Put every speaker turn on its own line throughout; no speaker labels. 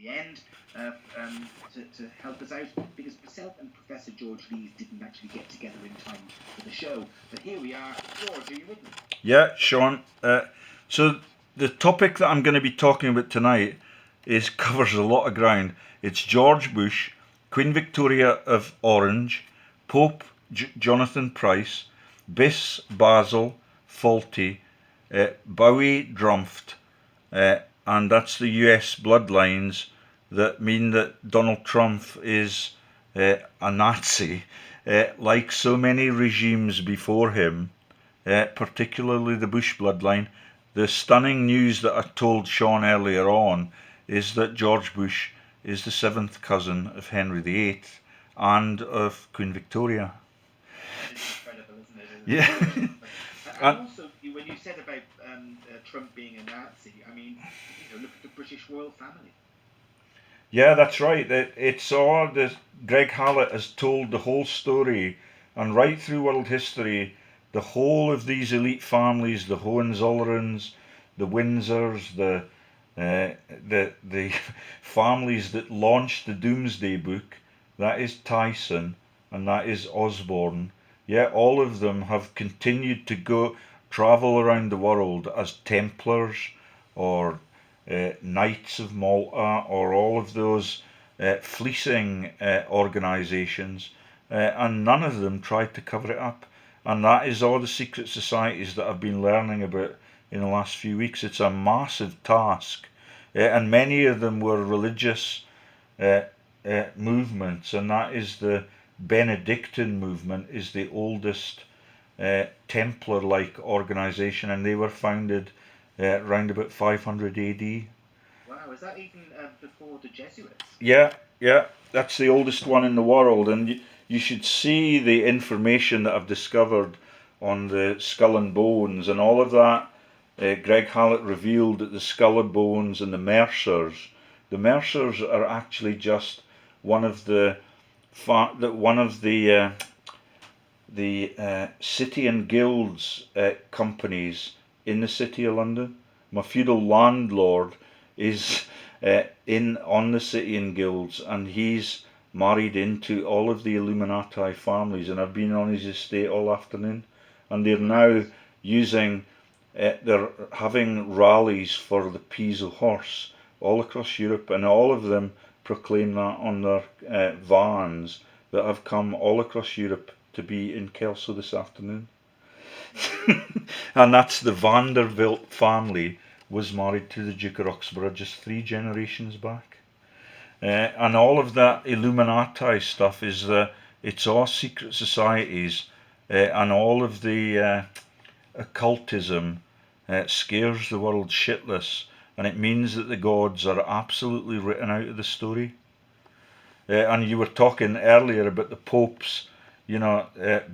the end to help us out, because myself and Professor George Lees didn't actually get together in time for the show. But here we are. George, are you with me?
Yeah, Sean. So the topic that I'm going to be talking about tonight covers a lot of ground. It's George Bush, Queen Victoria of Orange, Pope Jonathan Price, Bis Basil Fawlty, Bowie Drumpft, and that's the US bloodlines that mean that Donald Trump is a Nazi, like so many regimes before him, particularly the Bush bloodline. The stunning news that I told Sean earlier on is that George Bush is the seventh cousin of Henry VIII and of Queen Victoria.
It's incredible, isn't it?
Yeah.
And also, when you said about Trump being a Nazi, I mean, look at the British royal family.
Yeah, that's right. It's all this. Greg Hallett has told the whole story, and right through world history, the whole of these elite families, the Hohenzollerns, the Windsors, the families that launched the Doomsday Book, that is Tyson and that is Osborne. Yeah, all of them have continued to travel around the world as Templars or Knights of Malta, or all of those fleecing organisations, and none of them tried to cover it up. And that is all the secret societies that I've been learning about in the last few weeks. It's a massive task, and many of them were religious movements, and that is the Benedictine movement, is the oldest Templar-like organisation, and they were founded around about 500 AD.
Wow, is that even before the Jesuits?
Yeah, that's the oldest one in the world, and you should see the information that I've discovered on the skull and bones and all of that. Greg Hallett revealed that the skull and bones and the Mercers are actually just one of the city and guilds companies in the city of London. My feudal landlord is on the city and guilds, and he's married into all of the Illuminati families, and I've been on his estate all afternoon, and they're now they're having rallies for the Piso horse all across Europe, and all of them proclaim that on their vans that have come all across Europe to be in Kelso this afternoon. And that's the Vanderbilt family was married to the Duke of Roxburgh just 3 generations back. And all of that Illuminati stuff it's all secret societies, and all of the occultism scares the world shitless, and it means that the gods are absolutely written out of the story. And you were talking earlier about the popes,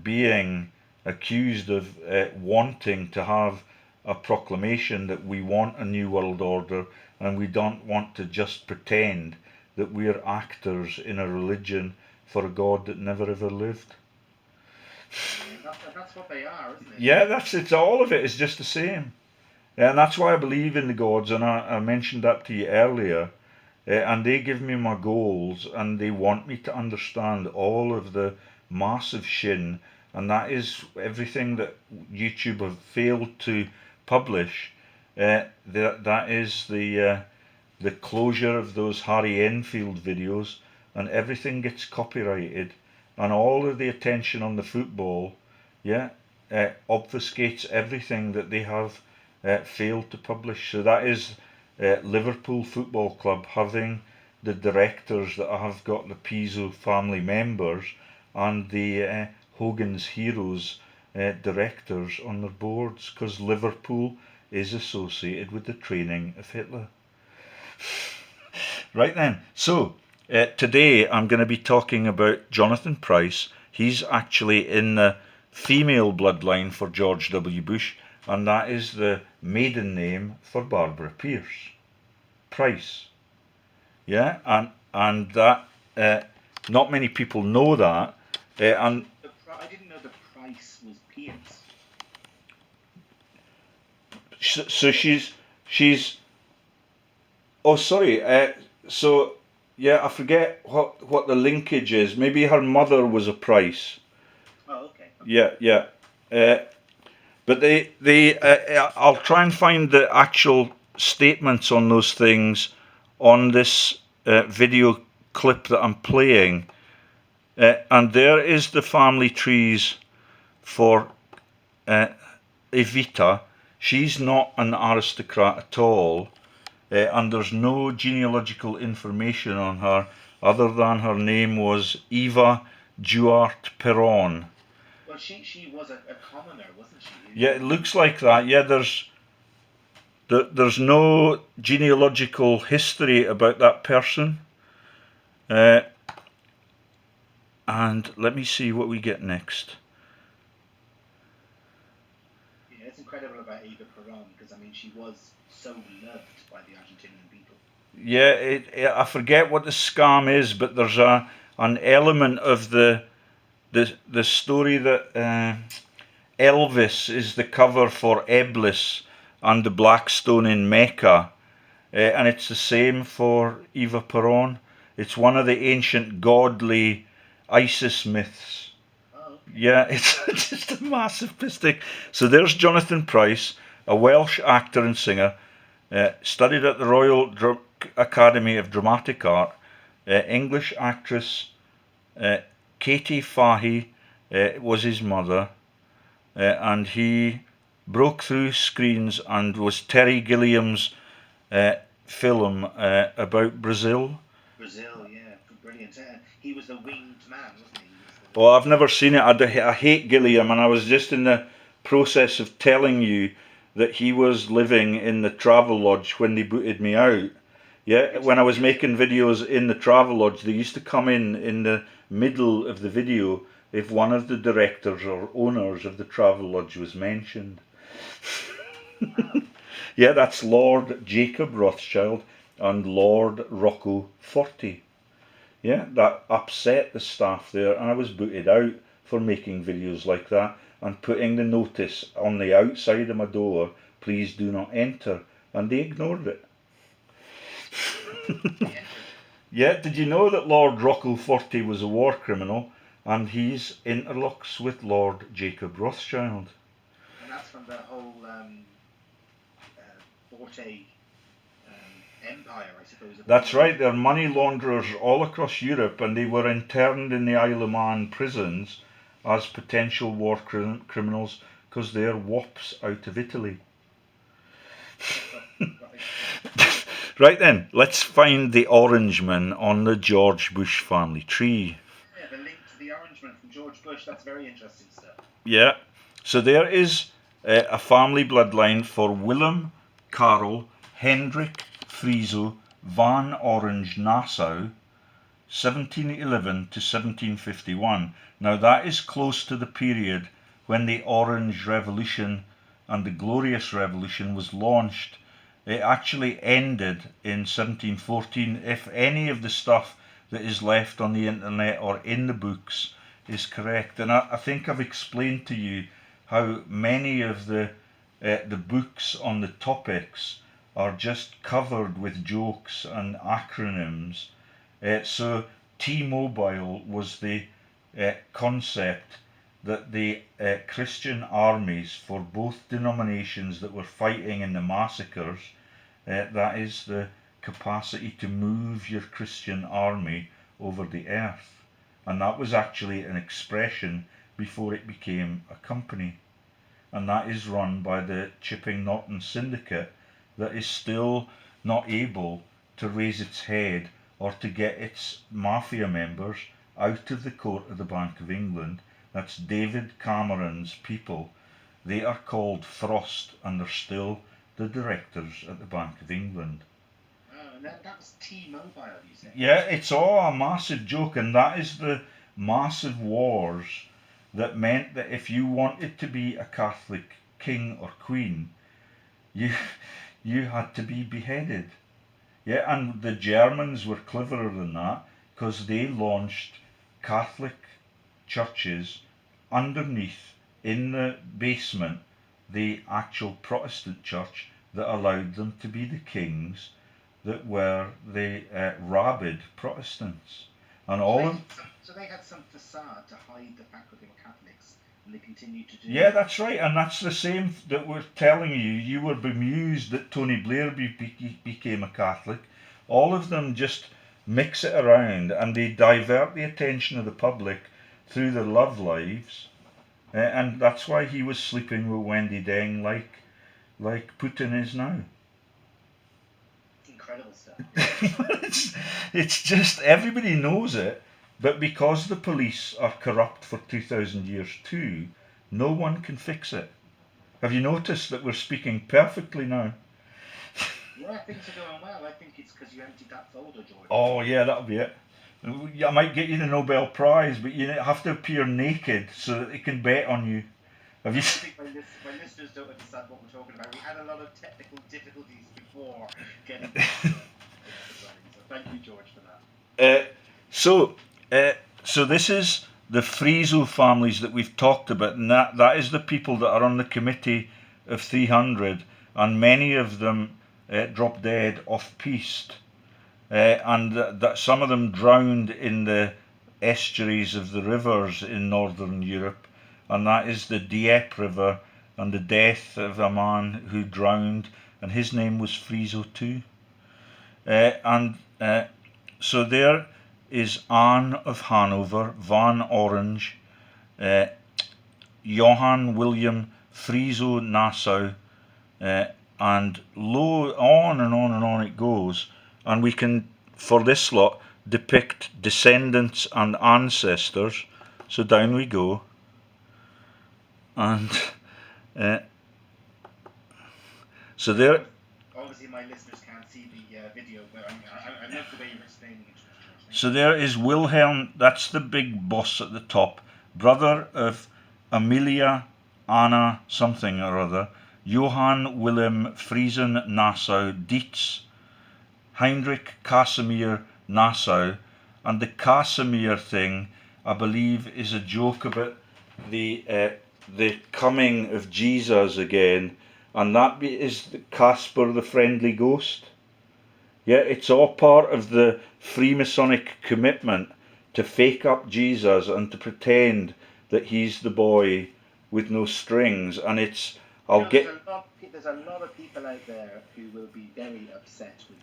being accused of wanting to have a proclamation that we want a new world order, and we don't want to just pretend that we're actors in a religion for a God that never ever lived.
That's what they are, isn't it?
Yeah, it's all of it is just the same. And that's why I believe in the gods, and I mentioned that to you earlier. And they give me my goals, and they want me to understand all of the massive shin, and that is everything that YouTube have failed to publish. That is the closure of those Harry Enfield videos, and everything gets copyrighted, and all of the attention on the football, obfuscates everything that they have failed to publish. So that is Liverpool Football Club having the directors that have got the Piso family members and the Hogan's Heroes directors on their boards, because Liverpool is associated with the training of Hitler. Right then, so today I'm going to be talking about Jonathan Price. He's actually in the female bloodline for George W. Bush, and that is the maiden name for Barbara Pierce. Price. Yeah, and that not many people know that. And
I didn't know the Price was Pierce.
So she's. Oh, sorry. So yeah, I forget what the linkage is. Maybe her mother was a Price.
Oh, okay.
Yeah. But I'll try and find the actual statements on those things on this video clip that I'm playing. And there is the family trees for Evita. She's not an aristocrat at all, and there's no genealogical information on her other than her name was Eva Duarte Perron.
Well, she was a commoner, wasn't she?
Yeah, it looks like that. Yeah, there's no genealogical history about that person. And let me see what we get next.
Yeah, it's incredible about Eva Perón, because I mean she was so loved by the Argentinian people.
Yeah, I forget what the scam is, but there's an element of the story that Elvis is the cover for Eblis and the Blackstone in Mecca, and it's the same for Eva Peron. It's one of the ancient godly ISIS myths.
Oh, okay.
Yeah, it's just a massive pistic. So there's Jonathan Price, a Welsh actor and singer, studied at the Royal Academy of Dramatic Art, English actress Katie Fahey was his mother, and he broke through screens and was Terry Gilliam's film about Brazil.
Brazil, yeah, brilliant. He was the winged man, wasn't he?
Oh, I've never seen it. I hate Gilliam, and I was just in the process of telling you that he was living in the travel lodge when they booted me out. Yeah, when I was making videos in the travel lodge, they used to come in the middle of the video if one of the directors or owners of the travel lodge was mentioned.
Wow.
Yeah, that's Lord Jacob Rothschild and Lord Rocco Forti. Yeah, that upset the staff there, and I was booted out for making videos like that and putting the notice on the outside of my door, please do not enter, and they ignored it. Yeah, did you know that Lord Rocco Forti was a war criminal, and he's interlocks with Lord Jacob Rothschild?
And that's from the whole Forte empire, I suppose.
That's right, they're money launderers all across Europe, and they were interned in the Isle of Man prisons as potential war criminals because they're wops out of Italy. Right then, let's find the Orangemen on the George Bush family tree.
Yeah, the link to the Orangemen from George Bush, that's very interesting stuff.
Yeah, so there is a family bloodline for Willem, Karel, Hendrik, Frizo, van Orange Nassau, 1711 to 1751. Now that is close to the period when the Orange Revolution and the Glorious Revolution was launched. It actually ended in 1714, if any of the stuff that is left on the internet or in the books is correct. And I think I've explained to you how many of the books on the topics are just covered with jokes and acronyms. So T-Mobile was the concept that the Christian armies for both denominations that were fighting in the massacres, that is the capacity to move your Christian army over the earth. And that was actually an expression before it became a company. And that is run by the Chipping Norton syndicate that is still not able to raise its head or to get its mafia members out of the court of the Bank of England. That's David Cameron's people. They are called Frost, and they're still the directors at the Bank of England.
Oh, and that was T-Mobile, you said?
Yeah, it's all a massive joke, and that is the massive wars that meant that if you wanted to be a Catholic king or queen, you had to be beheaded. Yeah, and the Germans were cleverer than that because they launched Catholic churches underneath, in the basement, the actual Protestant church that allowed them to be the kings, that were the rabid Protestants. And all of
So they had some facade to hide the fact that they were Catholics, and they continued to do.
Yeah, that's right, and that's the same that we're telling you. You were bemused that Tony Blair became a Catholic. All of them just mix it around, and they divert the attention of the public through their love lives, and that's why he was sleeping with Wendy Deng like Putin is now.
Incredible stuff.
it's just everybody knows it, but because the police are corrupt for 2,000 years too, no one can fix it. Have you noticed that we're speaking perfectly now?
Yeah, things are going well. I think it's because you emptied that folder, George.
Oh yeah, that'll be it. I might get you the Nobel Prize, but you have to appear naked so that they can bet on you. Have you?
I think my listeners don't understand what we're talking about. We had a lot of technical difficulties before getting this running. So thank you, George, for that.
So this is the Frizo families that we've talked about, and that is the people that are on the committee of 300, and many of them dropped dead off-piste, and that some of them drowned in the estuaries of the rivers in northern Europe, and that is the Dieppe River, and the death of a man who drowned, and his name was Frizo too. So there is Anne of Hanover, Van Orange, Johann William Frizo Nassau, and on and on and on it goes. And we can, for this lot, depict descendants and ancestors. So down we go. And so there.
Obviously, my listeners can't see the video, but I love the way you're explaining it.
So there is Wilhelm, that's the big boss at the top, brother of Amelia Anna something or other, Johann Wilhelm Friesen Nassau Dietz, Heinrich Casimir Nassau, and the Casimir thing, I believe, is a joke about the coming of Jesus again, and that is Casper the Friendly Ghost. Yeah, it's all part of the Freemasonic commitment to fake up Jesus and to pretend that he's the boy with no strings. And it's,
there's a lot of people out there who will be very upset with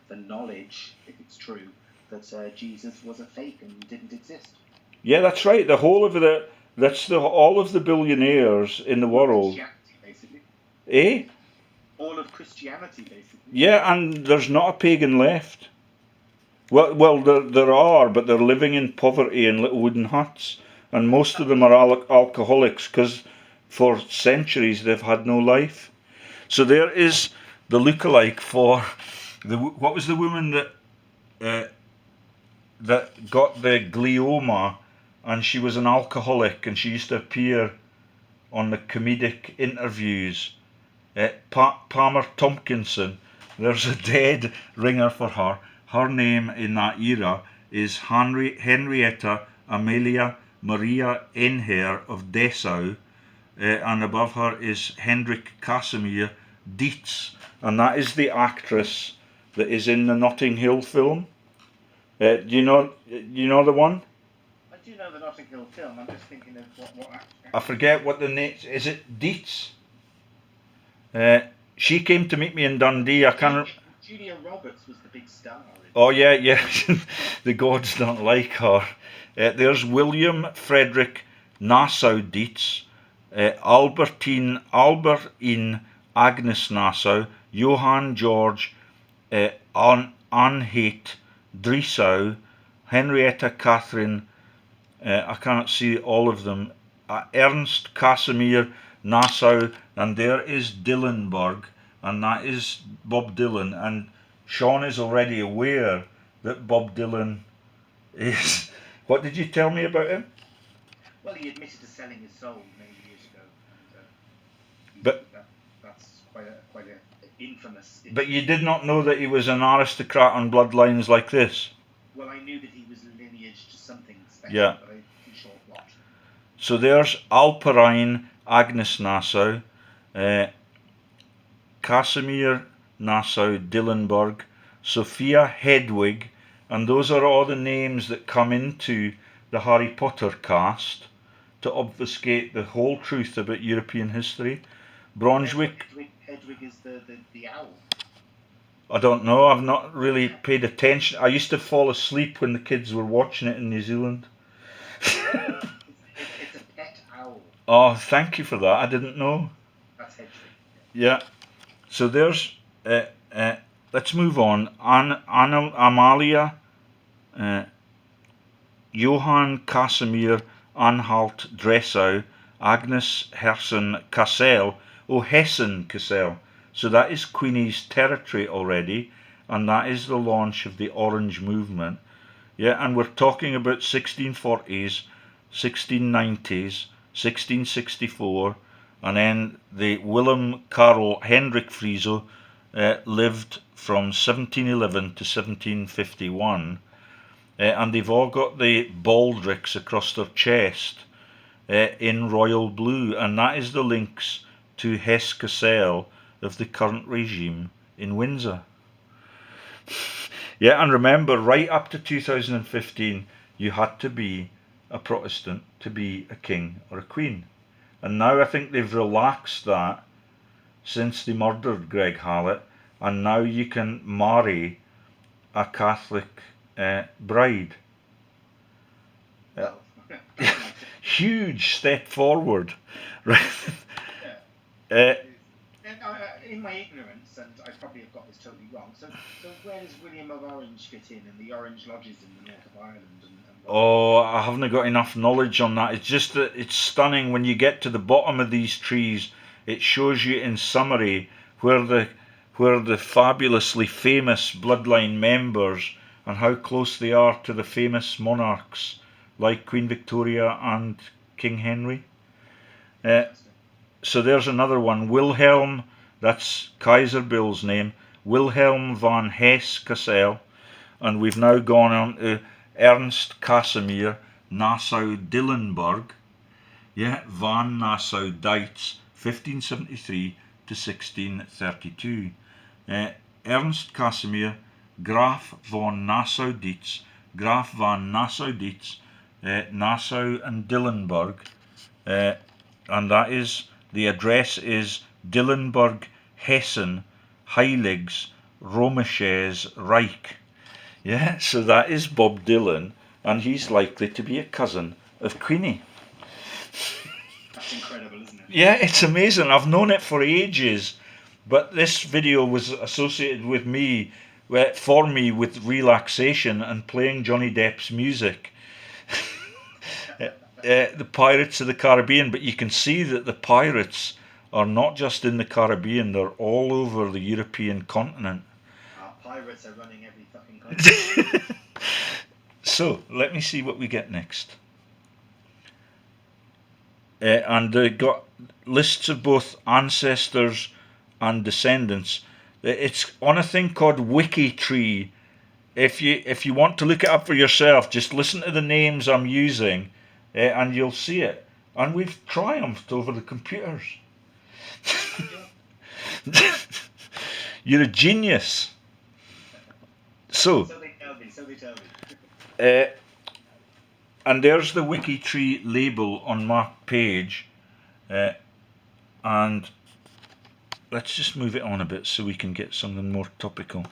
the knowledge, if it's true, that Jesus was a fake and didn't exist.
Yeah, that's right. All of the billionaires in the world.
Christianity, basically.
Eh?
All of Christianity, basically.
Yeah, and there's not a pagan left. Well, there are, but they're living in poverty in little wooden huts, and most of them are alcoholics because for centuries they've had no life. So there is the lookalike for what was the woman that got the glioma, and she was an alcoholic, and she used to appear on the comedic interviews. Palmer Tompkinson, there's a dead ringer for her. Her name in that era is Henrietta Amelia Maria Enher of Dessau, and above her is Hendrik Casimir Dietz, and that is the actress that is in the Notting Hill film. Do you know the one?
I do know the Notting Hill film. I'm just thinking of what actress.
I forget what the name is. It Dietz? She came to meet me in Dundee. I can't.
Julia Roberts was the big star.
Oh yeah. The gods don't like her. There's William Frederick Nassau Dietz, Albertine Agnes Nassau, Johann George Anhate Driesau, Henrietta Catherine. I cannot see all of them. Ernst Casimir Nassau, and there is Dillenburg, and that is Bob Dylan. And Sean is already aware that Bob Dylan is. What did you tell me about him?
Well, he admitted to selling his soul many years ago, and that's quite a infamous.
But you did not know that he was an aristocrat on bloodlines like this.
Well, I knew that he was lineage to something special,
yeah.
But I'm not sure what.
So there's Alperine Agnes Nassau, Casimir Nassau Dillenburg, Sophia Hedwig, and those are all the names that come into the Harry Potter cast to obfuscate the whole truth about European history. Brunswick.
Hedwig is the owl.
I don't know, I've not really paid attention. I used to fall asleep when the kids were watching it in New Zealand.
It's a pet owl.
Oh, thank you for that. I didn't know.
That's Hedwig.
Yeah. So there's. Let's move on. Anna Amalia, Johann Casimir Anhalt Dressau, Agnes Hersen Cassel. Oh, Hessen Cassel. So that is Queenie's territory already, and that is the launch of the Orange movement. Yeah, and we're talking about 1640s, 1690s, 1664, and then the Willem Karel Hendrik Frizo lived from 1711 to 1751, and they've all got the baldricks across their chest in royal blue, and that is the links to Hesse Cassel of the current regime in Windsor. Yeah, and remember, right up to 2015, you had to be a Protestant to be a king or a queen. And now I think they've relaxed that since they murdered Greg Hallett, and now you can marry a Catholic bride. Huge step forward, right?
In my ignorance, and I probably have got this totally wrong, so where does William of Orange fit in the Orange lodges in the north of Ireland?
Oh, I haven't got enough knowledge on that. It's just that it's stunning when you get to the bottom of these trees. It shows you in summary where the fabulously famous bloodline members and how close they are to the famous monarchs like Queen Victoria and King Henry. So there's another one. Wilhelm, that's Kaiser Bill's name, Wilhelm von Hesse Cassel, and we've now gone on to Ernst Casimir Nassau-Dillenburg, von Nassau-Dietz, 1573 to 1632. Ernst Casimir, Graf von Nassau-Dietz, Nassau and Dillenburg, and that is, the address is Dillenburg, Hessen, Heiligs, Römisches Reich. Yeah, so that is Bob Dylan, and he's likely to be a cousin of Queenie.
That's incredible, isn't it?
Yeah, it's amazing. I've known it for ages, but this video was associated with me, for me, with relaxation and playing Johnny Depp's music. The Pirates of the Caribbean, but you can see that the pirates are not just in the Caribbean, they're all over the European continent.
Our pirates are running every fucking country.
So, let me see what we get next. And they got lists of both ancestors and descendants. It's on a thing called WikiTree. If you want to look it up for yourself, just listen to the names I'm using, and you'll see it. And we've triumphed over the computers. You're a genius. So
they tell me.
And there's the WikiTree label on my page, and let's just move it on a bit so we can get something more topical.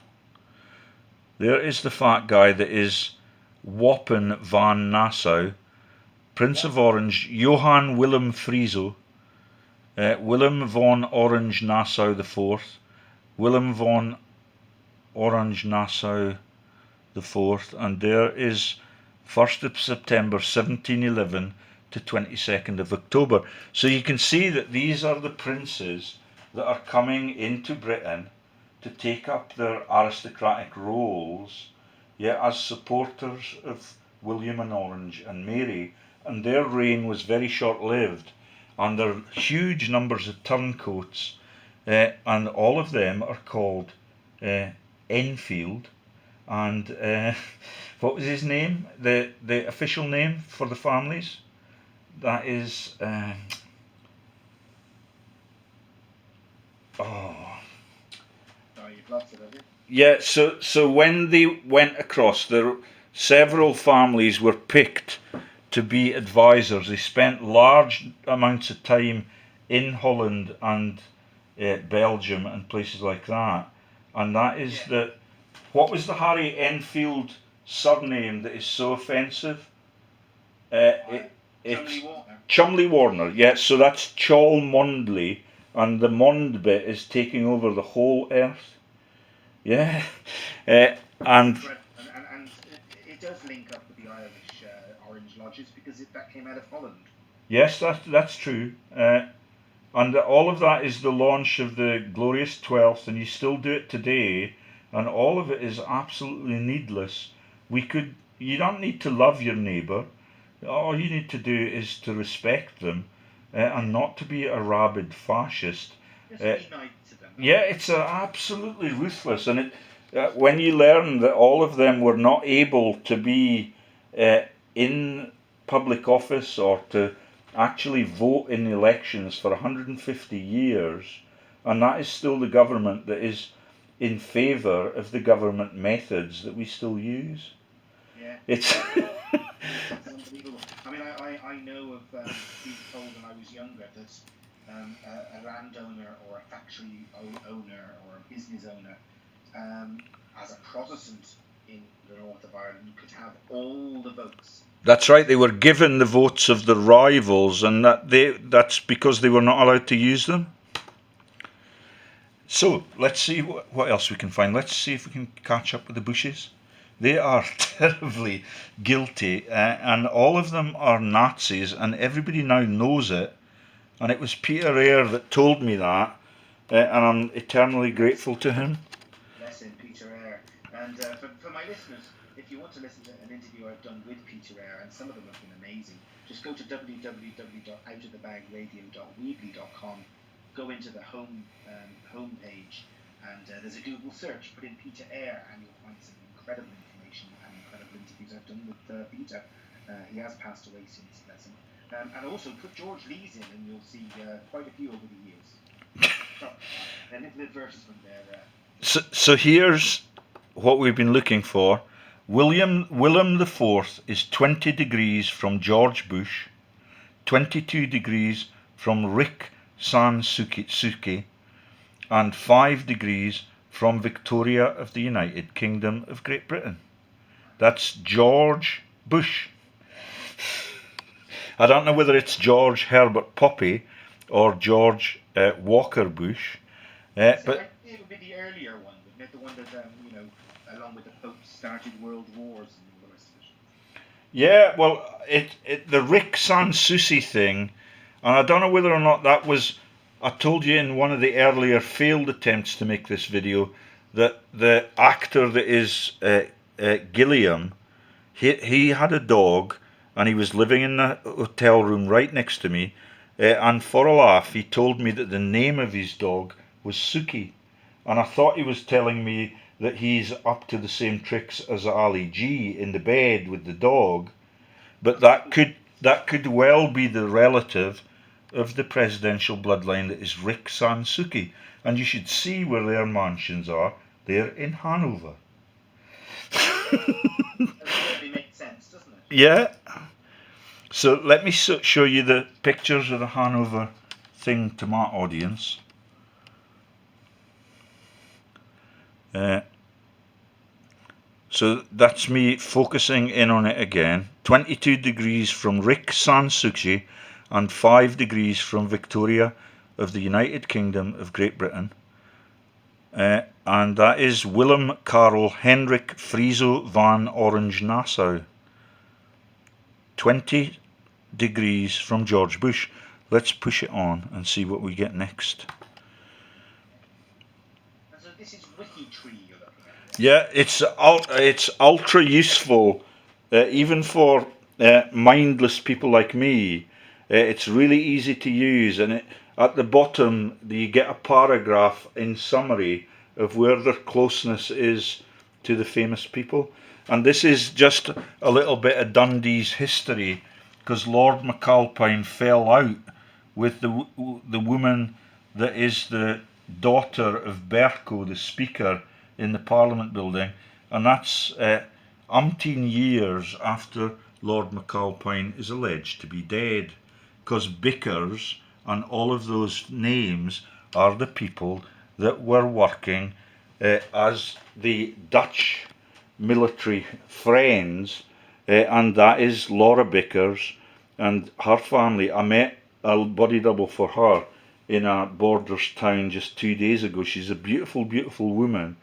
There is the fat guy that is Wappen van Nassau, Prince of Orange, Johann Willem Frizo, Willem von Orange Nassau IV, Willem von Orange Nassau IV, and there is 1st of September 1711 to 22nd of October. So you can see that these are the princes that are coming into Britain to take up their aristocratic roles, as supporters of William and Orange and Mary, and their reign was very short-lived, and there are huge numbers of turncoats, and all of them are called Enfield, and what was his name? The official name for the families? That is
Oh, you've lost it, have you?
Yeah, so when they went across, several families were picked to be advisors. They spent large amounts of time in Holland and Belgium and places like that. And that is what was the Harry Enfield surname that is so offensive? It's
Chumley Warner.
Chumley Warner, yes, so that's Chol Mondley, and the Mond bit is taking over the whole earth. Yeah. And
And it does link up with the Irish Orange Lodges because that came out of Holland.
yes, that's true. And all of that is the launch of the Glorious 12th, and you still do it today, and all of it is absolutely needless. You don't need to love your neighbour. All you need to do is to respect them, and not to be a rabid fascist.
Just be nice to them.
Yeah, it's absolutely ruthless, and when you learn that all of them were not able to be in public office or to actually vote in elections for 150 years, and that is still the government that is in favour of the government methods that we still use.
Yeah.
It's
unbelievable. I mean, I know of being told when I was younger that a landowner or a factory owner or a business owner, as a Protestant in the north of Ireland, could have all the votes.
That's right, they were given the votes of the rivals, and that's because they were not allowed to use them. So, let's see what else we can find. Let's see if we can catch up with the Bushes. They are terribly guilty, and all of them are Nazis, and everybody now knows it. And it was Peter Eyre that told me that, and I'm eternally grateful to him.
Bless him, Peter Eyre. And for my listeners, if you want to listen to an interview I've done with Peter Eyre, and some of them have been amazing, just go to www.outofthebagradio.weebly.com, go into the home page, and there's a Google search, put in Peter Eyre, and you'll find some incredible information and incredible interviews I've done with Peter. He has passed away since, bless him. And also put George Lee's in, and you'll see quite a few over the years. A little advertisement there.
So here's what we've been looking for. Willem IV is 20 degrees from George Bush, 22 degrees from Rick San Souci, and 5 degrees from Victoria of the United Kingdom of Great Britain. That's George Bush. I don't know whether it's George Herbert Poppy or George Walker Bush, but
it would be the earlier one, wouldn't it? The one that along with the Pope started world wars and all the rest of it.
Yeah, well, the Rick San Souci thing, and I don't know whether or not that was. I told you in one of the earlier failed attempts to make this video that the actor that is Gilliam, he had a dog, and he was living in the hotel room right next to me, and for a laugh he told me that the name of his dog was Suki, and I thought he was telling me that he's up to the same tricks as Ali G in the bed with the dog, but that could well be the relative of the presidential bloodline that is Rick San Souci, and you should see where their mansions are. They're in Hanover.
That really makes sense, doesn't it?
Yeah. So let me show you the pictures of the Hanover thing to my audience. So that's me focusing in on it again. 22 degrees from Rick San Souci and 5 degrees from Victoria of the United Kingdom of Great Britain. And that is Willem Karel Hendrik Frizo van Orange Nassau. 20 degrees from George Bush. Let's push it on and see what we get next.
And so this is WikiTree you're looking at.
Yeah, it's ultra useful, even for mindless people like me. It's really easy to use, and at the bottom you get a paragraph in summary of where their closeness is to the famous people. And this is just a little bit of Dundee's history, because Lord McAlpine fell out with the woman that is the daughter of Bercow, the Speaker, in the Parliament building, and that's umpteen years after Lord McAlpine is alleged to be dead, because Bickers and all of those names are the people that were working as the Dutch military friends, and that is Laura Bickers and her family. I met a body double for her in a borders town just 2 days ago. She's a beautiful, beautiful woman,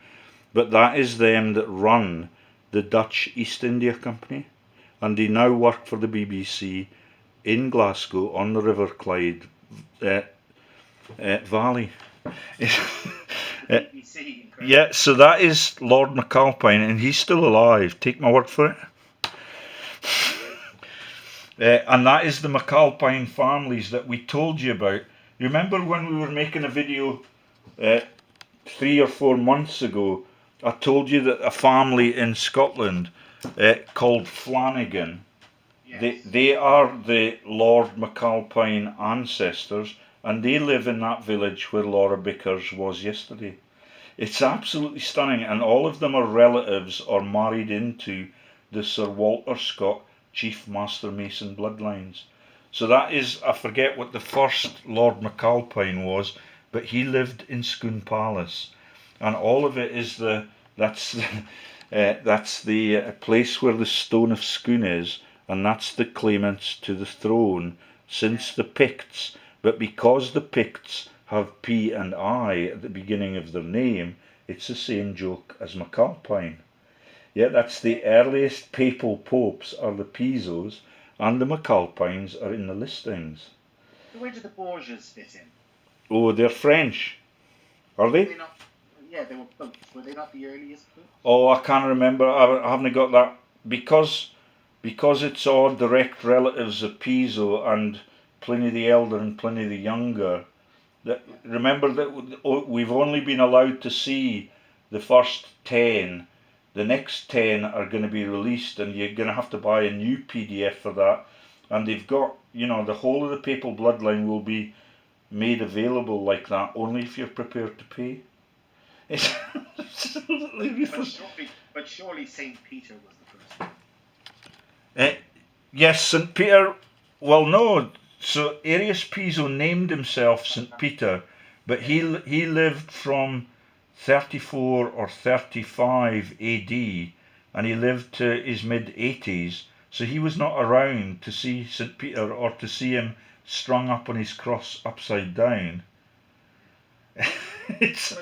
but that is them that run the Dutch East India Company, and they now work for the BBC in Glasgow on the River Clyde Valley. Yeah, so that is Lord McAlpine, and he's still alive. Take my word for it. And that is the McAlpine families that we told you about. You remember when we were making a video 3 or 4 months ago, I told you that a family in Scotland called Flanagan, yes. They are the Lord McAlpine ancestors, and they live in that village where Laura Bickers was yesterday. It's absolutely stunning, and all of them are relatives or married into the Sir Walter Scott Chief Master Mason bloodlines. So that is, I forget what the first Lord McAlpine was, but he lived in Scone Palace, and all of it is that's the place where the Stone of Scone is, and that's the claimants to the throne since the Picts. But because the Picts have P and I at the beginning of their name, it's the same joke as McAlpine. Yeah, that's the earliest papal popes are the Pizos, and the McAlpines are in the listings.
Where do the Borgias fit in?
Oh, they're French. Are they?
They not, yeah, they were popes. Were they not the earliest popes?
Oh, I can't remember. I haven't got that. Because it's all direct relatives of Piso and Pliny the Elder and Pliny the Younger. Remember that we've only been allowed to see the first 10. The next 10 are going to be released, and you're going to have to buy a new PDF for that. And they've got, the whole of the papal bloodline will be made available like that, only if you're prepared to pay. It's absolutely
but surely St. Peter was the first.
Yes, St. Peter, well, no. So Arius Piso named himself St. Peter, but he lived from 34 or 35 AD, and he lived to his mid-80s, so he was not around to see St. Peter or to see him strung up on his cross upside down.
If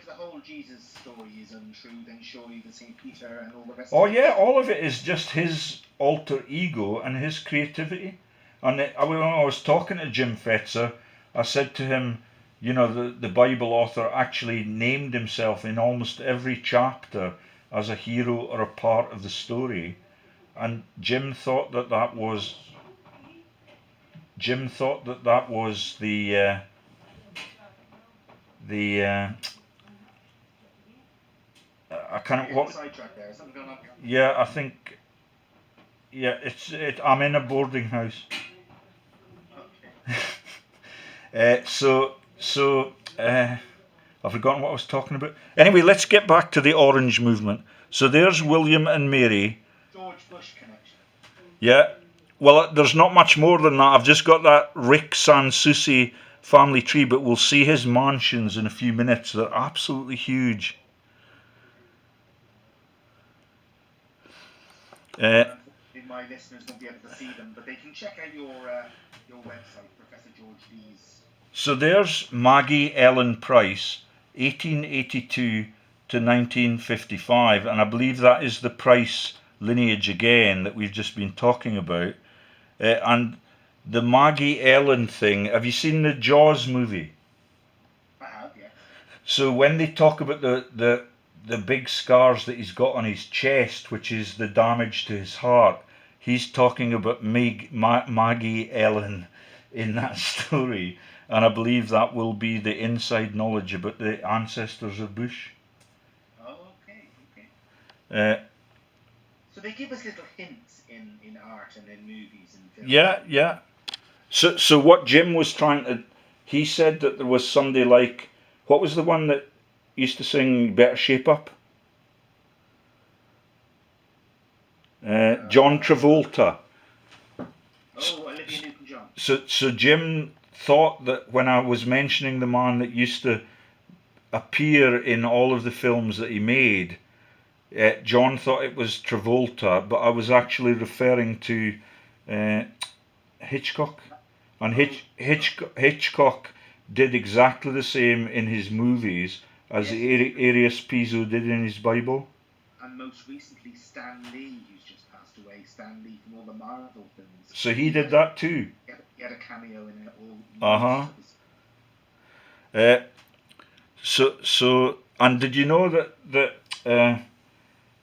the whole Jesus story is untrue, then surely the St. Peter and all the rest
of it... yeah, all of it is just his alter ego and his creativity. And when I was talking to Jim Fetzer, I said to him, the Bible author actually named himself in almost every chapter as a hero or a part of the story. And Jim thought that was the I can't what.
There. Something going on here.
Yeah, I think. Yeah, I'm in a boarding house.
Okay.
I've forgotten what I was talking about. Anyway, let's get back to the Orange movement. So there's William and Mary.
George Bush connection.
Yeah. Well, there's not much more than that. I've just got that Rick San Souci family tree, but we'll see his mansions in a few minutes. They're absolutely huge.
My listeners won't be able to see them, but they can check out your website, Professor George D's.
So there's Maggie Ellen Price, 1882 to 1955, and I believe that is the Price lineage again that we've just been talking about. And the Maggie Ellen thing, have you seen the Jaws movie?
I have, yes.
So when they talk about the big scars that he's got on his chest, which is the damage to his heart, he's talking about Maggie Ellen in that story, and I believe that will be the inside knowledge about the ancestors of Bush.
Oh, okay. So they give us little hints in art and in movies and films.
Yeah. So what Jim was he said that there was somebody like, what was the one that used to sing "Better Shape Up"? John Travolta.
Oh, Olivia Newton-John.
So Jim thought that when I was mentioning the man that used to appear in all of the films that he made, John thought it was Travolta, but I was actually referring to Hitchcock. And Hitchcock did exactly the same in his movies as Arius Piso did in his Bible.
And most recently, Stan Lee, who's just passed away, Stan Lee from all the Marvel films.
So he did that too.
He had a cameo in all.
So, and did you know that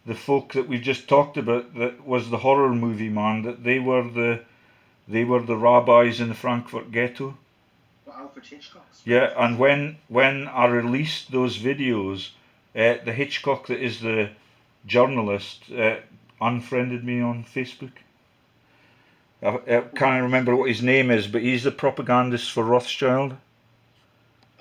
the folk that we just talked about, that was the horror movie man, that they were the rabbis in the Frankfurt ghetto?
Well, Alfred Hitchcock's.
Yeah, and when I released those videos, the Hitchcock that is the journalist unfriended me on Facebook. I can't remember what his name is, but he's the propagandist for Rothschild.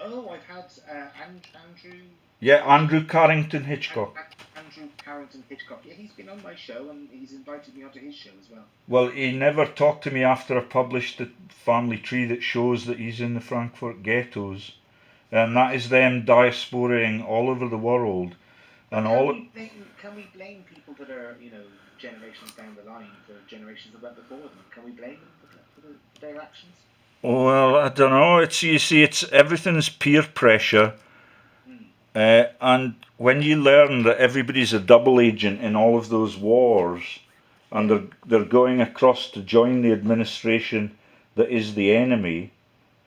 Oh, I've had Andrew.
Yeah, Andrew Carrington Hitchcock.
Andrew Carrington Hitchcock. Yeah, he's been on my show and he's invited me onto his show as well.
Well, he never talked to me after I published the family tree that shows that he's in the Frankfurt ghettos, and that is them diasporaing all over the world. And
can we blame people that are, generations down the line for generations that went before them? Can we blame them for their actions?
Well, I don't know. It's everything's peer pressure, and when you learn that everybody's a double agent in all of those wars, and they're going across to join the administration that is the enemy,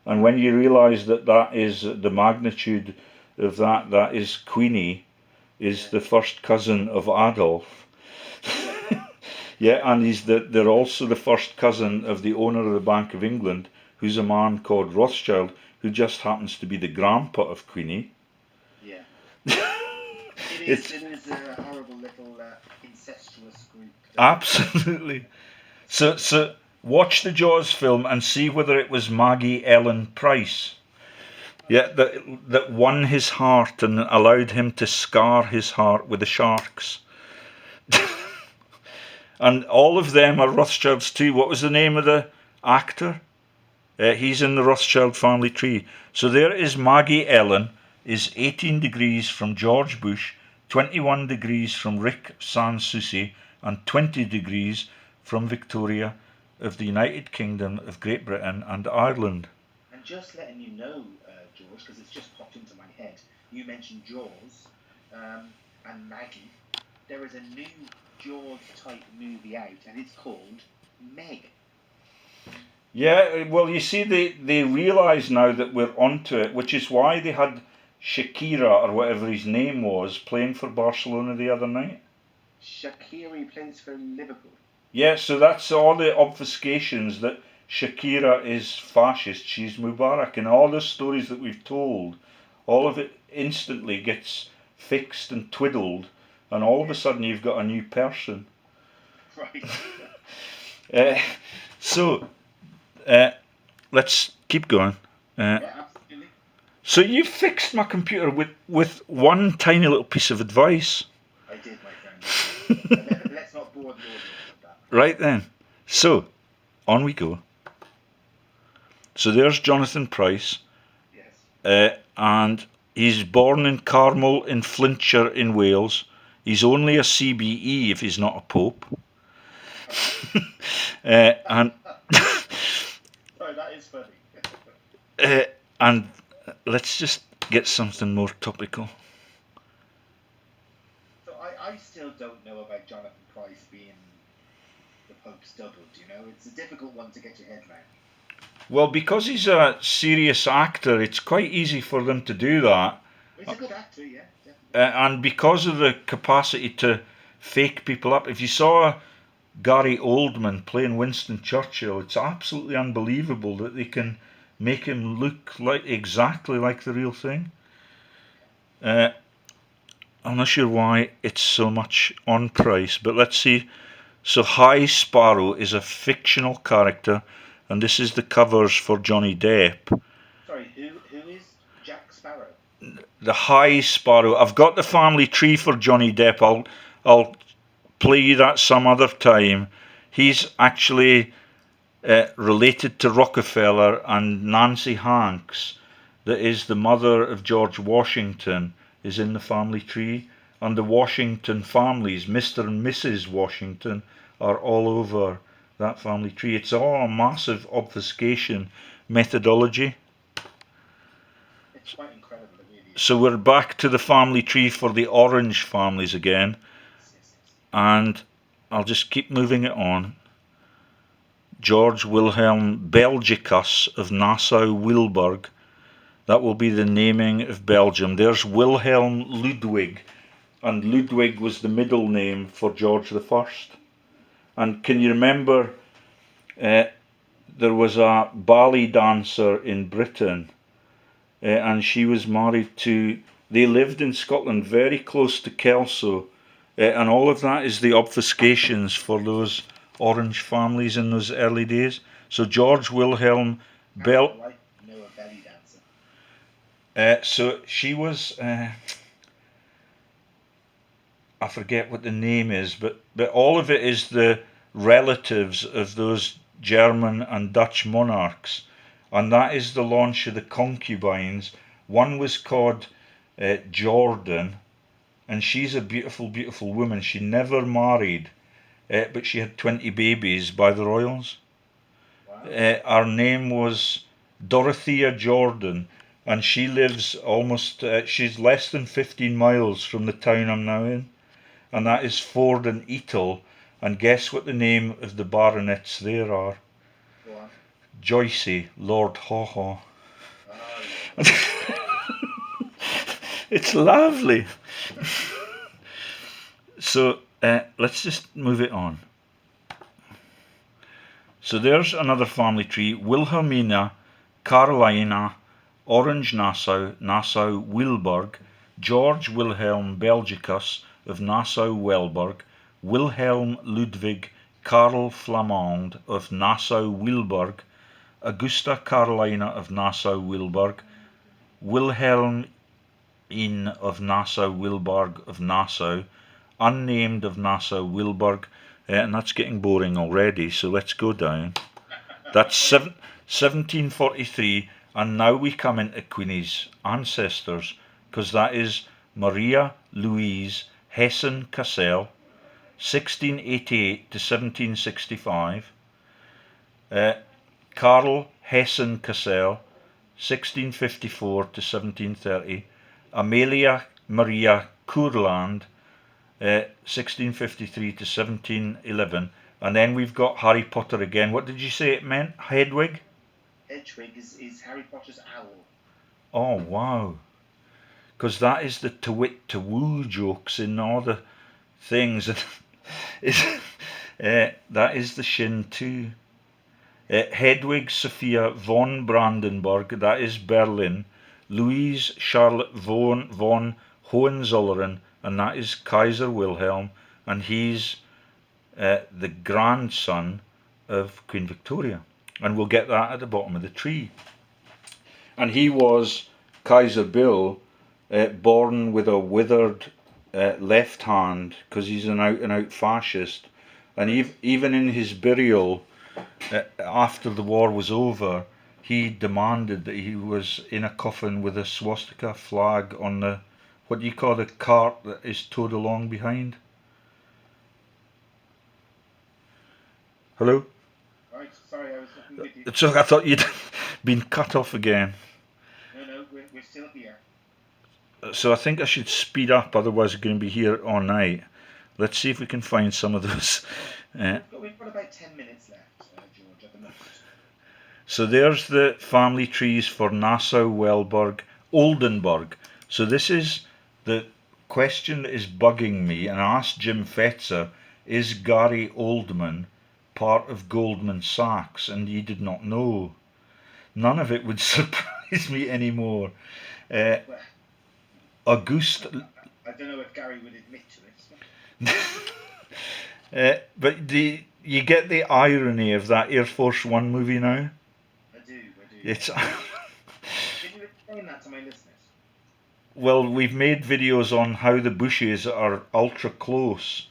and when you realise that is the magnitude of that is Queenie, is the first cousin of Adolf. Yeah, and they're also the first cousin of the owner of the Bank of England, who's a man called Rothschild, who just happens to be the grandpa of Queenie.
Yeah. It is a horrible little incestuous group.
Absolutely. So watch the Jaws film and see whether it was Maggie Ellen Price. Yeah, that won his heart and allowed him to scar his heart with the sharks. And all of them are Rothschilds too. What was the name of the actor? He's in the Rothschild family tree. So there is Maggie Ellen, is 18 degrees from George Bush, 21 degrees from Rick San Souci, and 20 degrees from Victoria of the United Kingdom of Great Britain and Ireland.
And just letting you know, George, because it's just popped into my head, you mentioned Jaws and Maggie. There is a new Jaws type movie out, and it's called Meg.
Yeah, well, you see, they realise now that we're onto it, which is why they had Shakira, or whatever his name was, playing for Barcelona the other night.
Shakira plays for Liverpool.
Yeah, so that's all the obfuscations that Shakira is fascist, she's Mubarak, and all the stories that we've told, all of it instantly gets fixed and twiddled, and all of a sudden you've got a new person.
Right.
So, let's keep going.
Yeah, absolutely.
So you fixed my computer with one tiny little piece of advice.
I did, my friend. Let's not bore the audience with that.
Right then. So, on we go. So there's Jonathan Price.
Yes.
And he's born in Carmel in Flintshire in Wales. He's only a CBE if he's not a pope. And
Sorry, that is funny.
and let's just get something more topical.
So I still don't know about Jonathan Price being the Pope's double, it's a difficult one to get your head around.
Well, because he's a serious actor, it's quite easy for them to do that.
He's a good actor, yeah, definitely.
And because of the capacity to fake people up, if you saw Gary Oldman playing Winston Churchill, it's absolutely unbelievable that they can make him look exactly like the real thing. I'm not sure why it's so much on Price, but let's see. So High Sparrow is a fictional character, and this is the covers for Johnny Depp.
Sorry, who is Jack Sparrow?
the High Sparrow. I've got the family tree for Johnny Depp. I'll play you that some other time. He's actually related to Rockefeller, and Nancy Hanks, that is the mother of George Washington, is in the family tree. And the Washington families, Mr. and Mrs. Washington, are all over that family tree. It's all a massive obfuscation methodology.
It's quite incredible, it really is.
So we're back to the family tree for the Orange families again.
Yes.
And I'll just keep moving it on. George Wilhelm Belgicus of Nassau-Weilburg. That will be the naming of Belgium. There's Wilhelm Ludwig, and Ludwig was the middle name for George I. And can you remember there was a ballet dancer in Britain, and she was married to, they lived in Scotland very close to Kelso, and all of that is the obfuscations for those Orange families in those early days. So George Wilhelm Bell.
I know a belly dancer.
So she was, I forget what the name is, but all of it is the relatives of those German and Dutch monarchs, and that is the launch of the concubines. One was called Jordan, and she's a beautiful, beautiful woman. She never married, but she had 20 babies by the royals.
Wow.
Her name was Dorothea Jordan, and she lives almost, she's less than 15 miles from the town I'm now in, and that is Ford and Etal. And guess what the name of the baronets there are?
Go on.
Joycey, Lord Haw-Haw.
Oh, yeah.
It's lovely. So let's just move it on. So there's another family tree: Wilhelmina, Carolina, Orange Nassau, Nassau-Weilburg, George Wilhelm Belgicus of Nassau-Weilburg, Wilhelm Ludwig Karl Flamand of Nassau-Weilburg, Augusta Carolina of Nassau-Weilburg, Wilhelm in of Nassau-Weilburg of Nassau, unnamed of Nassau-Weilburg, and that's getting boring already, so let's go down. That's 1743, and now we come into Queenie's ancestors, because that is Maria Louise Hessen-Cassel, 1688 to 1765, Karl Hessen-Cassel, 1654 to 1730, Amelia Maria Courland, 1653 to 1711, and then we've got Harry Potter again. What did you say it meant? Hedwig?
Hedwig is Harry Potter's owl.
Oh, wow. Because that is the to wit to woo jokes in all the things. That is the Shin too. Hedwig Sophia von Brandenburg, that is Berlin. Louise Charlotte von Hohenzollern, and that is Kaiser Wilhelm, and he's the grandson of Queen Victoria. And we'll get that at the bottom of the tree. And he was Kaiser Bill, born with a withered left hand, because he's an out-and-out fascist. And even in his burial, after the war was over, he demanded that he was in a coffin with a swastika flag on the, what do you call the cart that is towed along behind? Hello?
Right, sorry, I was looking with you.
So I thought you'd been cut off again.
No, we're still here.
So I think I should speed up, otherwise we're going to be here all night. Let's see if we can find some of those.
We've got about 10 minutes left, George, at the moment.
So there's the family trees for Nassau-Weilburg, Oldenburg. So this is the question that is bugging me, and I asked Jim Fetzer, is Gary Oldman part of Goldman Sachs? And he did not know. None of it would surprise me anymore. Auguste.
I don't know if Gary would admit to it.
But you get the irony of that Air Force One movie now?
I do.
It's.
Can you explain that to my listeners?
well, we've made videos on how the Bushes are ultra close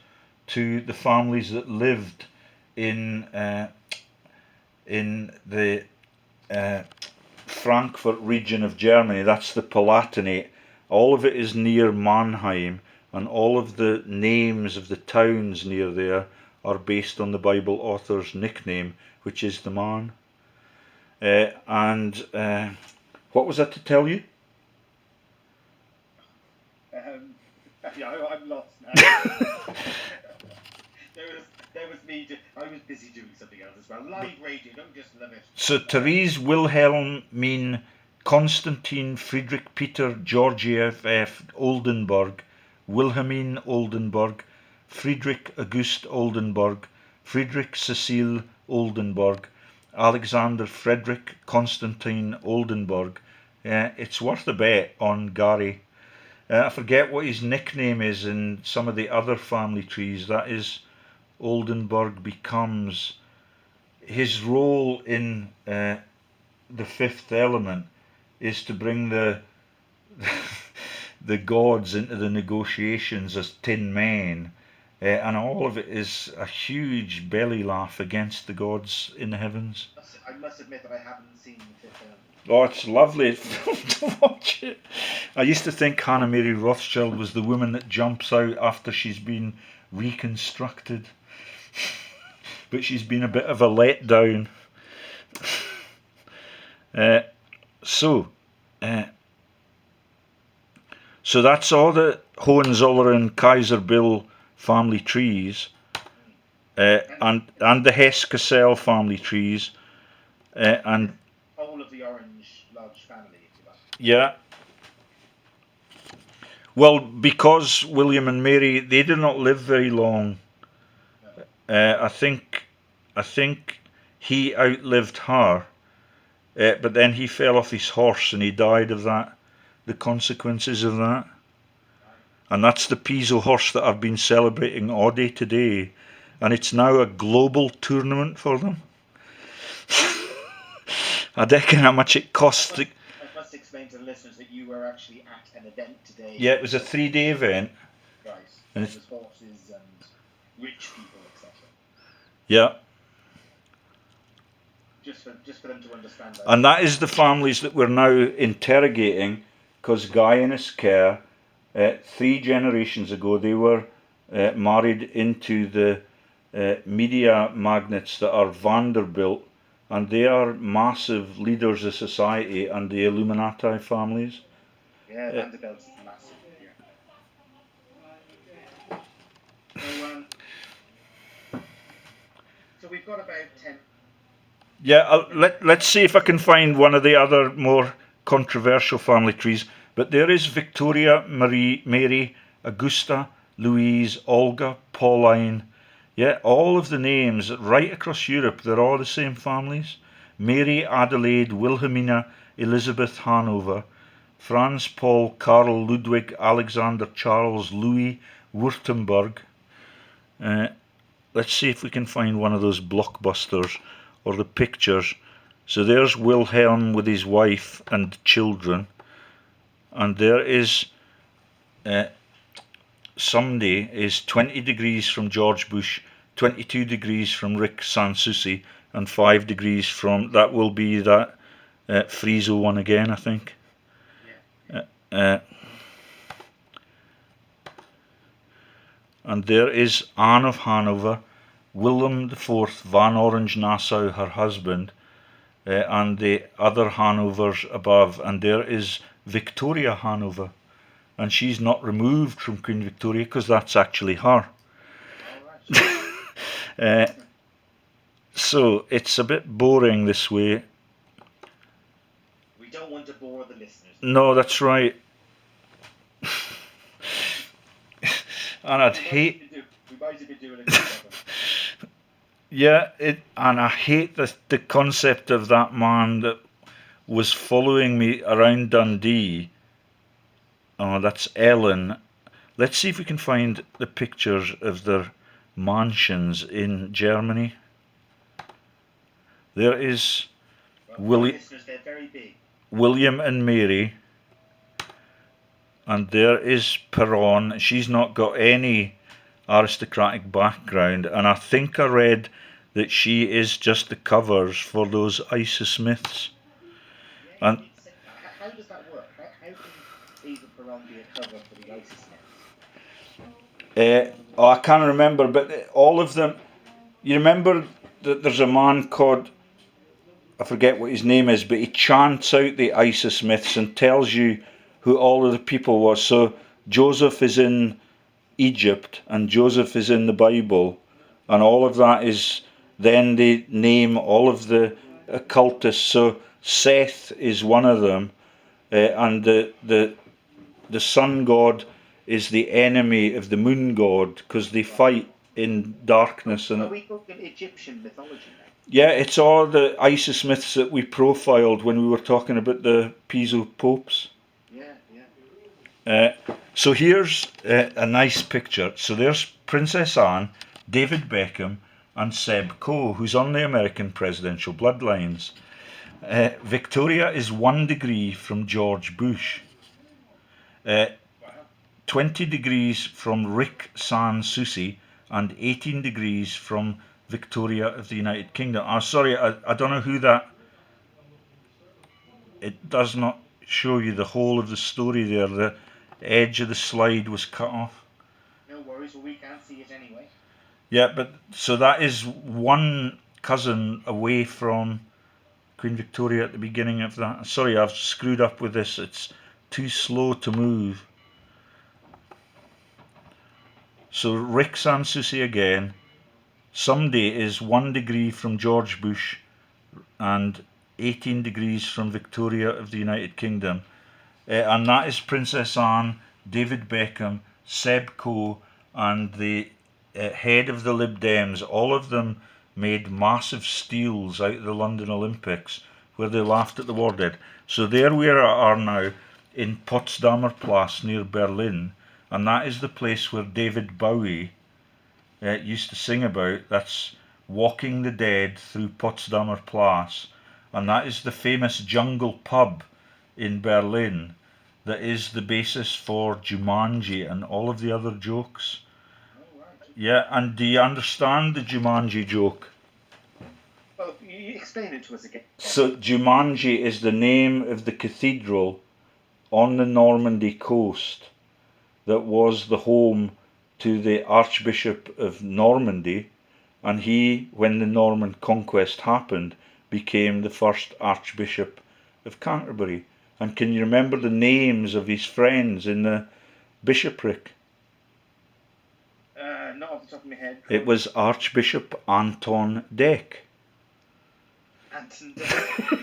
to the families that lived in the Frankfurt region of Germany. That's the Palatinate. All of it is near Mannheim, and all of the names of the towns near there are based on the Bible author's nickname, which is the man. What was that to tell you?
Yeah, I'm lost now. there was me. I was busy doing something else as well. Live radio, don't just love it.
So Therese Wilhelmine Konstantin Friedrich Peter Georgiev F. Oldenburg, Wilhelmine Oldenburg, Friedrich August Oldenburg, Friedrich Cecil Oldenburg, Alexander Frederick Constantine Oldenburg. It's worth a bet on Gary. I forget what his nickname is in some of the other family trees. That is, Oldenburg becomes his role in the fifth element is to bring the the gods into the negotiations as tin men, and all of it is a huge belly laugh against the gods in the heavens.
I must admit that I haven't seen the fifth element.
Oh, it's lovely to watch it. I used to think Hannah Mary Rothschild was the woman that jumps out after she's been reconstructed, but she's been a bit of a letdown. So that's all the Hohenzollern Kaiserbill family trees, and the Hesse-Cassel family trees, and
all of the Orange Lodge family, if you like.
Yeah. Well, because William and Mary, they did not live very long.
No.
I think he outlived her, but then he fell off his horse and he died of that, the consequences of that. And that's the Piso horse that I've been celebrating all day today, and it's now a global tournament for them. I reckon how much it costs.
I must explain to the listeners that you were actually at an event today.
Yeah, it was a 3-day event.
Right. And it was horses and rich people, etc.
Yeah.
Just for them to understand that.
And that is the families that we're now interrogating, because Guy and his care, 3 generations ago, they were married into the media magnates that are Vanderbilt, and they are massive leaders of society, and the Illuminati families.
Yeah, Vanderbilt's massive. Yeah. So we've got about 10.
Yeah, let's see if I can find one of the other more controversial family trees. But there is Victoria, Mary, Augusta, Louise, Olga, Pauline. Yeah, all of the names right across Europe, they're all the same families. Mary, Adelaide, Wilhelmina, Elizabeth, Hanover, Franz, Paul, Karl, Ludwig, Alexander, Charles, Louis, Württemberg. Let's see if we can find one of those blockbusters or the pictures. So there's Wilhelm with his wife and children, and there is somebody is 20 degrees from George Bush, 22 degrees from Rick San Souci, and 5 degrees from, that will be that Frizo one again, I think. And there is Anne of Hanover, William IV van Orange Nassau, her husband, and the other Hanovers above, and there is Victoria Hanover, and she's not removed from Queen Victoria because that's actually her. So it's a bit boring this way.
We don't want to bore the listeners.
No, that's right. And I'd hate.
We might have been doing it.
Yeah, and I hate the concept of that man that was following me around Dundee. Oh, that's Ellen. Let's see if we can find the pictures of their mansions in Germany. There is
listeners, they're very big.
William and Mary. and there is Perron. She's not got any aristocratic background, and I think I read that she is just the covers for those ISIS myths.
Yeah,
And
you said that. How does that work? How can Eva Peron be a cover for the ISIS myths?
I can't remember, but all of them. You remember that there's a man called, I forget what his name is, but he chants out the ISIS myths and tells you who all of the people was. So Joseph is in Egypt and Joseph is in the Bible, and all of that is, then they name all of the occultists. So Seth is one of them, and the sun god is the enemy of the moon god because they fight in darkness. And
are we talking Egyptian mythology now?
yeah, it's all the ISIS myths that we profiled when we were talking about the Piso popes.
Yeah, yeah.
So here's a nice picture. So there's Princess Anne, David Beckham, and Seb Coe, who's on the American presidential bloodlines. Victoria is 1 degree from George Bush. 20 degrees from Rick San Souci, and 18 degrees from Victoria of the United Kingdom. Sorry, I don't know who that... It does not show you the whole of the story there. The edge of the slide was cut off.
No worries, well, we can't see it anyway.
Yeah, but so that is one cousin away from Queen Victoria at the beginning of that. Sorry, I've screwed up with this. It's too slow to move. So Rick San Souci again. Someday is 1 degree from George Bush and 18 degrees from Victoria of the United Kingdom. And that is Princess Anne, David Beckham, Seb Coe, and the head of the Lib Dems. All of them made massive steals out of the London Olympics where they laughed at the war dead. So there we are now in Potsdamer Platz near Berlin, and that is the place where David Bowie used to sing about. That's Walking the Dead through Potsdamer Platz, and that is the famous jungle pub in Berlin that is the basis for Jumanji and all of the other jokes.
Oh, right.
Yeah, and do you understand the Jumanji joke?
Well, you explain it to us again.
So Jumanji is the name of the cathedral on the Normandy coast that was the home to the Archbishop of Normandy, and he, when the Norman conquest happened, became the first Archbishop of Canterbury. And can you remember the names of his friends in the bishopric?
Not off the top of my head.
It was Archbishop Anton Deck.
Anton Deck.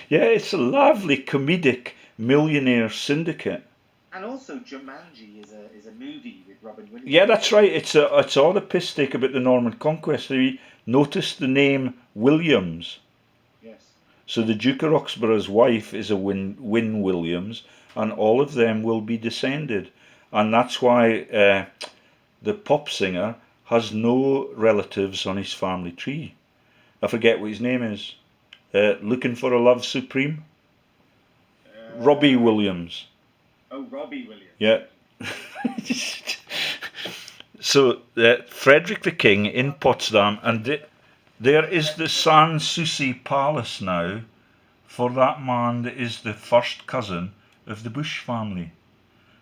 Yeah, it's a lovely comedic millionaire syndicate.
And also Jumanji is a movie with Robin Williams.
Yeah, that's right. It's all a piss take about the Norman conquest. We noticed the name Williams.
Yes.
So the Duke of Roxburgh's wife is a Win Williams, and all of them will be descended. And that's why the pop singer has no relatives on his family tree. I forget what his name is. Looking for a Love Supreme? Robbie Williams.
Oh, Robbie Williams.
Yeah. So Frederick the King in Potsdam, and there is the San Souci Palace now for that man that is the first cousin of the Bush family,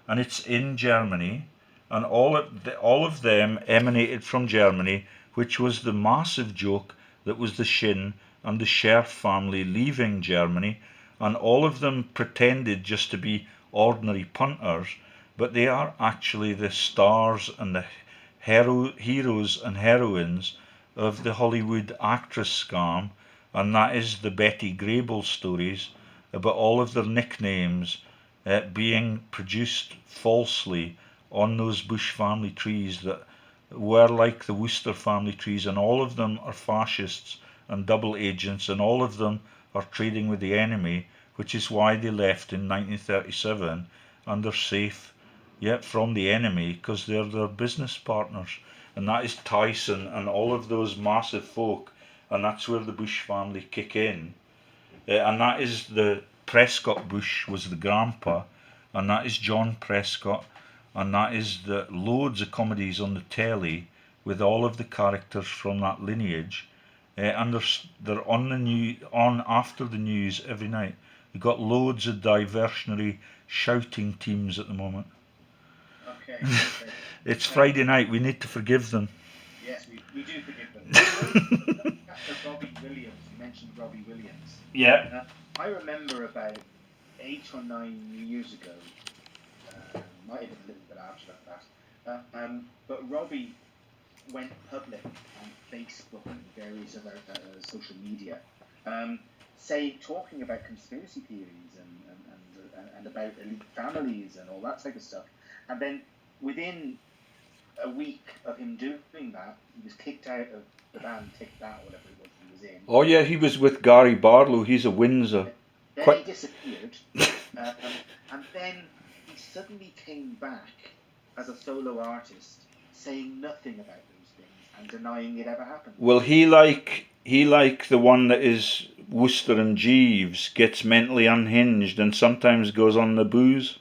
and it's in Germany, and all of them emanated from Germany, which was the massive joke that was the Shin and the Scherf family leaving Germany, and all of them pretended just to be ordinary punters, but they are actually the stars and the heroes and heroines of the Hollywood actress scam, and that is the Betty Grable stories about all of their nicknames being produced falsely on those Bush family trees that were like the Worcester family trees, and all of them are fascists and double agents, and all of them are trading with the enemy, which is why they left in 1937, and they're safe yet from the enemy because they're their business partners. And that is Tyson and all of those massive folk, and that's where the Bush family kick in. And that is the Prescott Bush was the grandpa, and that is John Prescott, and that is the loads of comedies on the telly with all of the characters from that lineage, and they're on after the news every night. We've got loads of diversionary shouting teams at the moment.
Okay.
It's Friday night. We need to forgive them.
Yes, we do forgive them. Robbie Williams. You mentioned Robbie Williams.
Yeah.
I remember about 8 or 9 years ago. Might have been a little bit after that. But Robbie went public on Facebook and various other social media, talking about conspiracy theories and about elite families and all that type of stuff. And then within a week of him doing that, he was kicked out of the band Take That, whatever it was he was in.
Oh yeah, he was with Gary Barlow. He's a Windsor.
Then he disappeared, and then he suddenly came back as a solo artist, saying nothing about those things and denying it ever happened.
Well, he like the one that is Wooster and Jeeves, gets mentally unhinged and sometimes goes on the booze.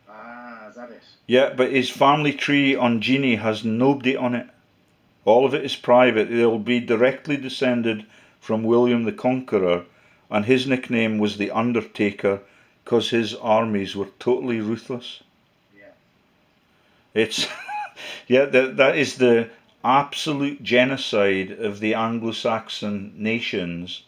Ah, is that it?
Yeah, but his family tree on Genie has nobody on it. All of it is private. They'll be directly descended from William the Conqueror, and his nickname was the Undertaker because his armies were totally ruthless.
Yeah.
It's that is the absolute genocide of the Anglo-Saxon nations,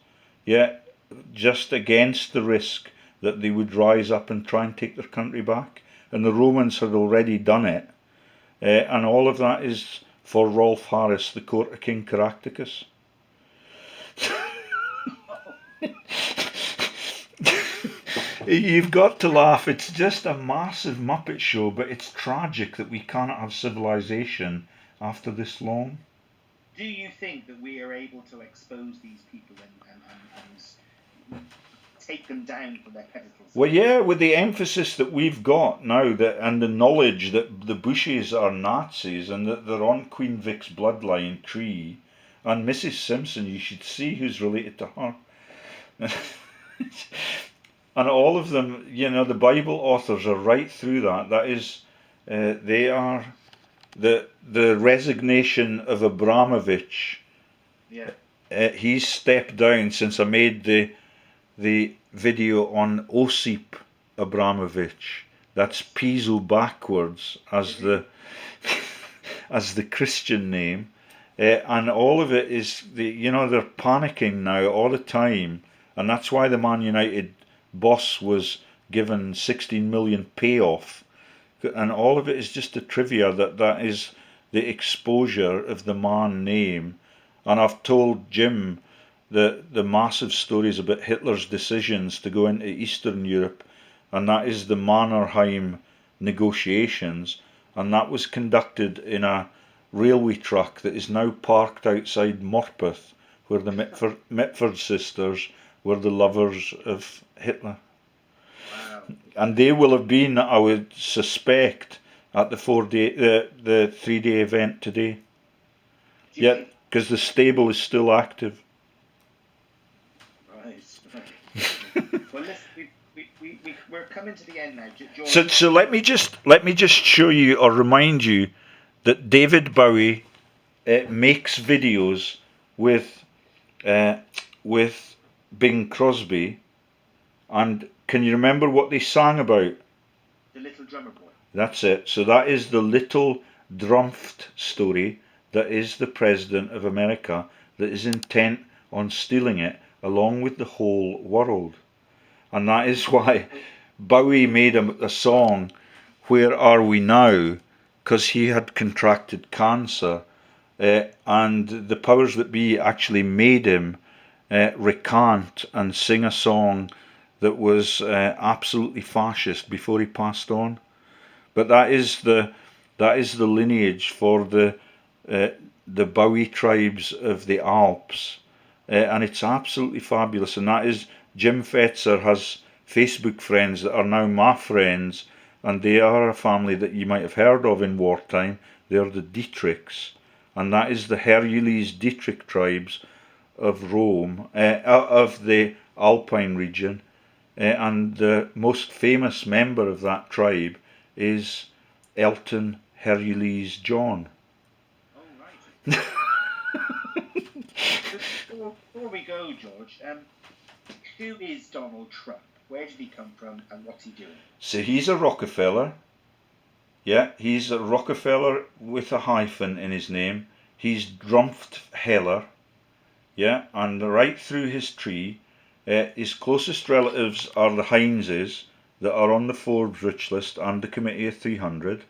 just against the risk that they would rise up and try and take their country back. And the Romans had already done it, and all of that is for Rolf Harris, the court of King Caractacus. You've got to laugh. It's just a massive Muppet show, but it's tragic that we cannot have civilization after this long.
Do you think that we are able to expose these people and take them down from their pedestals?
Well, yeah, with the emphasis that we've got now, and the knowledge that the Bushes are Nazis and that they're on Queen Vic's bloodline tree, and Mrs. Simpson, you should see who's related to her. And all of them, the Bible authors are right through that. That is, they are the resignation of Abramovich.
Yeah.
He's stepped down since I made the video on Osip Abramovich. That's Piso backwards as the Christian name, and all of it is they're panicking now all the time, and that's why the Man United boss was given 16 million payoff, and all of it is just a trivia that is the exposure of the Man name. And I've told Jim the massive stories about Hitler's decisions to go into Eastern Europe, and that is the Mannerheim negotiations, and that was conducted in a railway truck that is now parked outside Morpeth, where the Mitford sisters were the lovers of Hitler.
Wow.
And they will have been, I would suspect, at the 3-day event today. Yeah, because the stable is still active.
Right. Well, we're coming to the end now.
So let me just show you or remind you that David Bowie makes videos with Bing Crosby, and can you remember what they sang about?
The Little Drummer Boy.
That's it. So that is the Little Drumpft story. That is the President of America that is intent on stealing it along with the whole world. And that is why Bowie made a song, Where Are We Now? Because he had contracted cancer, and the powers that be actually made him recant and sing a song that was absolutely fascist before he passed on. But that is the lineage for the Bowie tribes of the Alps, and it's absolutely fabulous. And that is, Jim Fetzer has Facebook friends that are now my friends, and they are a family that you might have heard of in wartime. They are the Dietrichs, and that is the Hercules Dietrich tribes of Rome, of the Alpine region, and the most famous member of that tribe is Elton Hercules John.
Oh, right. Before we go, George, who is Donald Trump? Where did he come from, and what's he doing?
So he's a Rockefeller. Yeah, he's a Rockefeller with a hyphen in his name. He's Drumpfheller. Yeah, and right through his tree, his closest relatives are the Hineses that are on the Forbes rich list and the Committee of 300,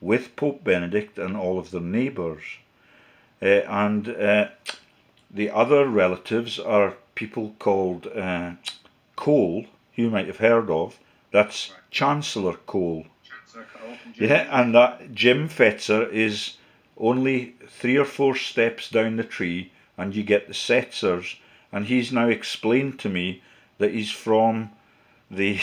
with Pope Benedict and all of their neighbours. And the other relatives are people called Cole, who you might have heard of. That's
Right.
Chancellor Cole.
Chancellor Cole from
Yeah,
Germany.
and that Jim Fetzer is only 3 or 4 steps down the tree, and you get the Setzers, and he's now explained to me that he's from the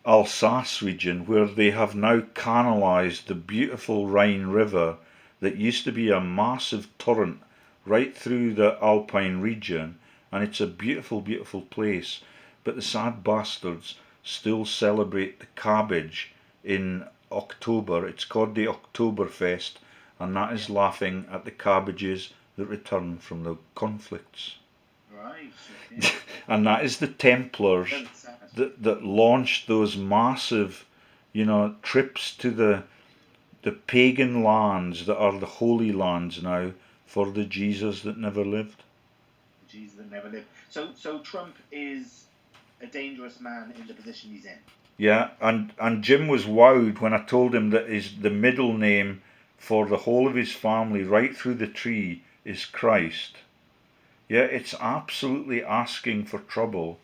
Alsace region, where they have now canalised the beautiful Rhine River that used to be a massive torrent right through the Alpine region, and it's a beautiful, beautiful place. But the sad bastards still celebrate the cabbage in October. It's called the Oktoberfest, and that is laughing at the cabbages that return from the conflicts.
Right. Okay.
And that is the Templars
Very sad.
that launched those massive, trips to the pagan lands that are the holy lands now for the Jesus that never lived.
Jesus that never lived. So Trump is a dangerous man in the position he's in.
Yeah, and Jim was wowed when I told him that the middle name for the whole of his family right through the tree is Christ. Yeah, it's absolutely asking for trouble.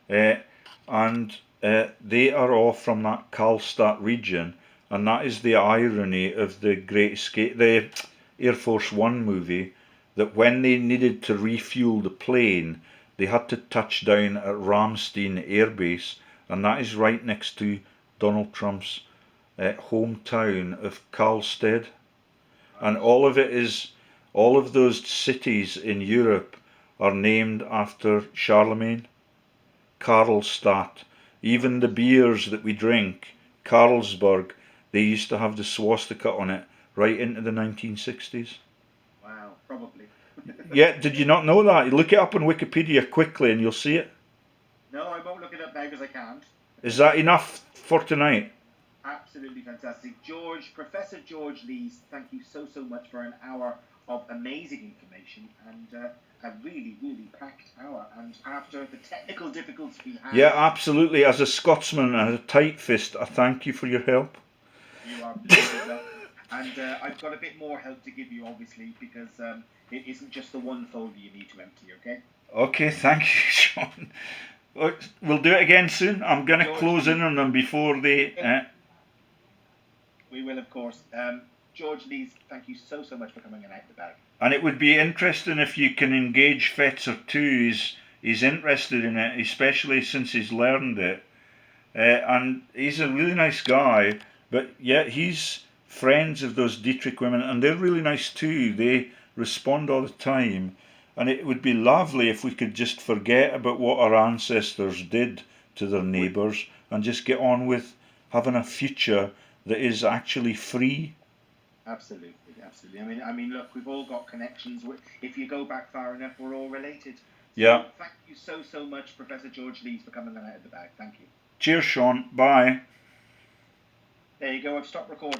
And they are all from that Karlstadt region, and that is the irony of the Great Escape, the Air Force One movie, that when they needed to refuel the plane, they had to touch down at Ramstein Air Base, and that is right next to Donald Trump's hometown of Karlstedt. And all of those cities in Europe are named after Charlemagne. Karlstadt. Even the beers that we drink, Carlsberg, they used to have the swastika on it right into the 1960s.
Wow, probably.
Yeah, did you not know that? Look it up on Wikipedia quickly and you'll see it.
No, I won't look it up now because I can't.
Is that enough for tonight?
Absolutely fantastic. Professor George Lees, thank you so much for an hour of amazing information and a really, really packed hour. And after the technical difficulties we had...
Yeah, absolutely. As a Scotsman and a tight fist, I thank you for your help.
You are very welcome. And I've got a bit more help to give you, obviously, because it isn't just the one folder you need to empty, okay?
Okay, thank you, Sean. We'll do it again soon. I'm going to close in on them before they...
We will, of course. George Lees, thank you so much for coming and out the bag.
And it would be interesting if you can engage Fetzer too. He's interested in it, especially since he's learned it. And he's a really nice guy, but yeah, he's friends of those Dietrich women, and they're really nice too. They respond all the time. And it would be lovely if we could just forget about what our ancestors did to their neighbours and just get on with having a future that is actually free.
Absolutely. I mean, look, we've all got connections. If you go back far enough, we're all related. So
yeah.
Thank you so much, Professor George Lees, for coming out of the bag. Thank you.
Cheers, Sean. Bye.
There you go. I've stopped recording.